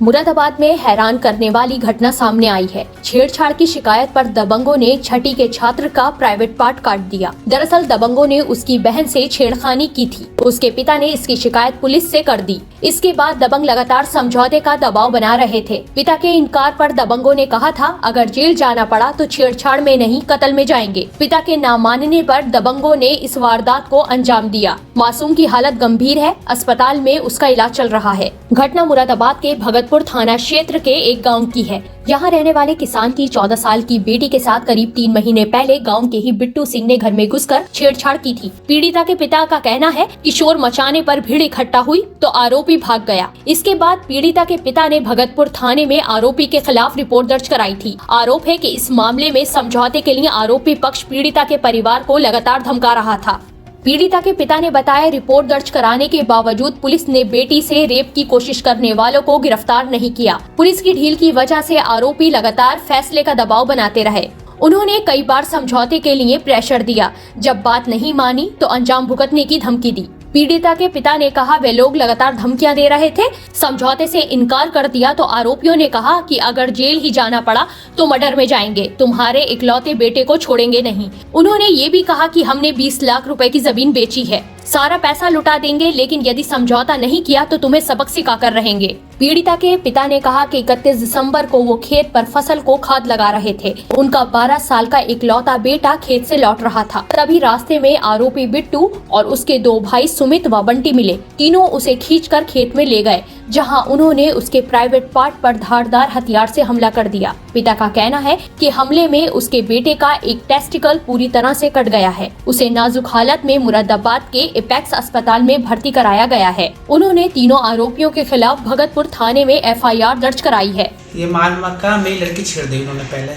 मुरादाबाद में हैरान करने वाली घटना सामने आई है। छेड़छाड़ की शिकायत पर दबंगों ने छठी के छात्र का प्राइवेट पार्ट काट दिया। दरअसल दबंगों ने उसकी बहन से छेड़खानी की थी। उसके पिता ने इसकी शिकायत पुलिस से कर दी। इसके बाद दबंग लगातार समझौते का दबाव बना रहे थे। पिता के इनकार पर दबंगों ने कहा था, अगर जेल जाना पड़ा तो छेड़छाड़ में नहीं, कत्ल में जाएंगे। पिता के ना मानने पर दबंगों ने इस वारदात को अंजाम दिया। मासूम की हालत गंभीर है, अस्पताल में उसका इलाज चल रहा है। घटना मुरादाबाद के भगतपुर थाना क्षेत्र के एक गांव की है। यहाँ रहने वाले किसान की 14 साल की बेटी के साथ करीब 3 महीने पहले गांव के ही बिट्टू सिंह ने घर में घुसकर छेड़छाड़ की थी। पीड़िता के पिता का कहना है कि शोर मचाने पर भीड़ इकट्ठा हुई तो आरोपी भाग गया। इसके बाद पीड़िता के पिता ने भगतपुर थाने में आरोपी के खिलाफ रिपोर्ट दर्ज कराई थी। आरोप है कि इस मामले में समझौते के लिए आरोपी पक्ष पीड़िता के परिवार को लगातार धमका रहा था। पीड़िता के पिता ने बताया, रिपोर्ट दर्ज कराने के बावजूद पुलिस ने बेटी से रेप की कोशिश करने वालों को गिरफ्तार नहीं किया। पुलिस की ढील की वजह से आरोपी लगातार फैसले का दबाव बनाते रहे। उन्होंने कई बार समझौते के लिए प्रेशर दिया। जब बात नहीं मानी तो अंजाम भुगतने की धमकी दी। पीड़िता के पिता ने कहा, वे लोग लगातार धमकियां दे रहे थे। समझौते से इनकार कर दिया तो आरोपियों ने कहा कि अगर जेल ही जाना पड़ा तो मर्डर में जाएंगे, तुम्हारे इकलौते बेटे को छोड़ेंगे नहीं। उन्होंने ये भी कहा कि हमने 20 लाख रुपए की जमीन बेची है, सारा पैसा लुटा देंगे, लेकिन यदि समझौता नहीं किया तो तुम्हें सबक सिखाकर रहेंगे। पीड़िता के पिता ने कहा कि 31 दिसंबर को वो खेत पर फसल को खाद लगा रहे थे। उनका 12 साल का इकलौता बेटा खेत से लौट रहा था। तभी रास्ते में आरोपी बिट्टू और उसके 2 भाई सुमित व बंटी मिले। तीनों उसे खींचकर खेत में ले गए, जहां उन्होंने उसके प्राइवेट पार्ट पर धारदार हथियार से हमला कर दिया। पिता का कहना है कि हमले में उसके बेटे का एक टेस्टिकल पूरी तरह से कट गया है। उसे नाजुक हालत में मुरादाबाद के एपेक्स अस्पताल में भर्ती कराया गया है। उन्होंने तीनों आरोपियों के खिलाफ भगतपुर थाने में FIR दर्ज कराई है। ये माल मक्का मेरी लड़की छेड़ दी उन्होंने पहले।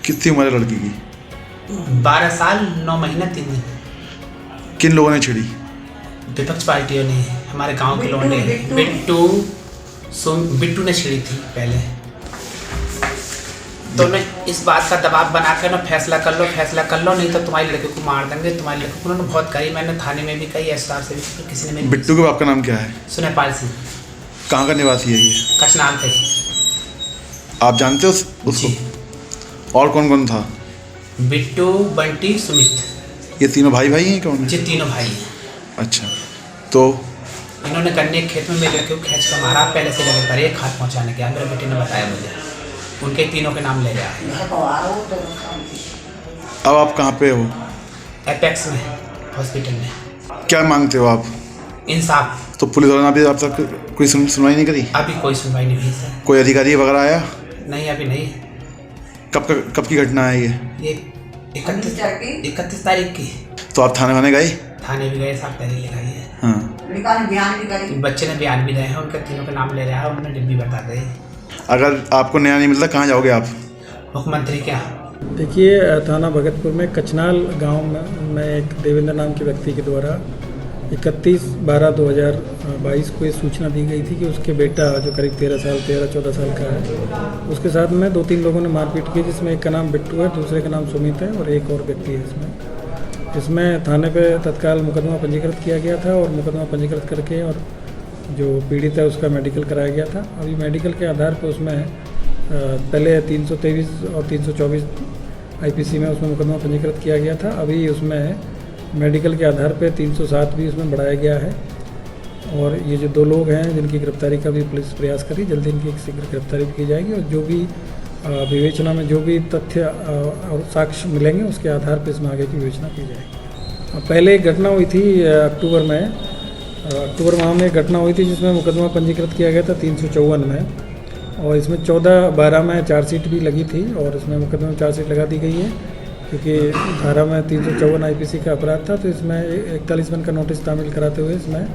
कितनी उम्र है लड़की की? 12 साल 9 महीने 3 दिन। किन लोगों ने छेड़ी? विपक्ष पार्टियों ने, हमारे गांव के लोगों ने। बिट्टू ने छेड़ी थी पहले। तो मैं इस बात का दबाव बनाकर ना फैसला कर लो नहीं तो तुम्हारी लड़की को मार देंगे, तुम्हारी लड़की को। उन्होंने बहुत कही, मैंने थाने में भी कही, SR से भी, किसी ने। बिट्टू के बाप का नाम क्या है? सुनेपाल सिंह। कहाँ का निवासी है ये? कचनाल थे। आप जानते हो उसको? और कौन कौन था? बिट्टू, बंटी, सुमित। ये तीनों भाई हैं कौन है? जी तीनों भाई हैं। अच्छा, तो इन्होंने गन्ने के खेत में मेरे लड़के को खींच कर मारा, पहले से जगह पर एक हाथ पहुँचाने गया। मेरे बेटे ने बताया मुझे, उनके तीनों के नाम ले गया। अब आप कहाँ पे हो? एपेक्स में, हॉस्पिटल में। क्या मांगते हो आप? इंसाफ। तो पुलिस वालों ने अभी आप तक कोई सुनवाई नहीं करी? अभी कोई सुनवाई नहीं हुई सर। कोई अधिकारी वगैरह आया? नहीं, अभी नहीं। कब की घटना है ये 31 तारीख की। तो आप थाने वाने गए? थाने भी गए, 7 तारीख लगाई है। हाँ, बच्चे ने बयान भी दिए हैं, उनके तीनों के नाम ले रहा है, उन्होंने डिब्बी बता दी। अगर आपको न्याय नहीं मिलता कहाँ जाओगे आप? मुख्यमंत्री क्या? देखिए, थाना भगतपुर में कचनाल गांव में एक देवेंद्र नाम के व्यक्ति के द्वारा 31/12/2022 को ये सूचना दी गई थी कि उसके बेटा जो करीब 13-14 साल का है, उसके साथ में 2-3 लोगों ने मारपीट की, जिसमें एक का नाम बिट्टू है, दूसरे का नाम सुमित है और एक और व्यक्ति है। इसमें थाने पे तत्काल मुकदमा पंजीकृत किया गया था और मुकदमा पंजीकृत करके और जो पीड़ित है उसका मेडिकल कराया गया था। अभी मेडिकल के आधार पर उसमें पहले 323 और 324 IPC में उसमें मुकदमा पंजीकृत किया गया था। अभी उसमें मेडिकल के आधार पे 307 भी उसमें बढ़ाया गया है। और ये जो 2 लोग हैं जिनकी गिरफ्तारी का भी पुलिस प्रयास करी, जल्दी इनकी शीघ्र गिरफ्तारी की जाएगी और जो भी विवेचना में जो भी तथ्य और साक्ष्य मिलेंगे उसके आधार पर इसमें आगे की विवेचना की जाएगी। पहले एक घटना हुई थी अक्टूबर माह में एक घटना हुई थी जिसमें मुकदमा पंजीकृत किया गया था 354 में, और इसमें 14/12 में चार्जशीट भी लगी थी और इसमें मुकदमे में चार्जशीट लगा दी गई है क्योंकि धारा में 354 IPC का अपराध था। तो इसमें 41 का नोटिस तामील कराते हुए इसमें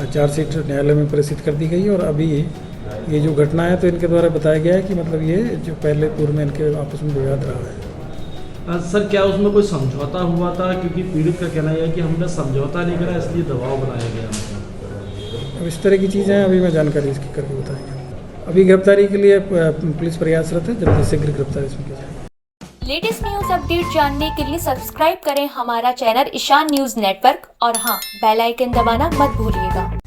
चार्जशीट न्यायालय में प्रेषित कर दी गई। और अभी ये जो घटना है तो इनके द्वारा बताया गया है कि मतलब ये जो पहले पूर्व में इनके आपस में विवाद रहा है। सर, क्या उसमें कोई समझौता हुआ था? क्योंकि पीड़ित का कहना है कि हमने समझौता नहीं करा, इसलिए दबाव बनाया गया। अब इस तरह की चीज़ें अभी मैं जानकारी इसकी करके बताएंगे। अभी गिरफ्तारी के लिए पुलिस प्रयासरत है, जल्दी शीघ्र गिरफ्तारी इसमें की जाएगी। लेटेस्ट न्यूज अपडेट जानने के लिए सब्सक्राइब करें हमारा चैनल ईशान न्यूज नेटवर्क और हाँ, बेल आइकन दबाना मत भूलिएगा।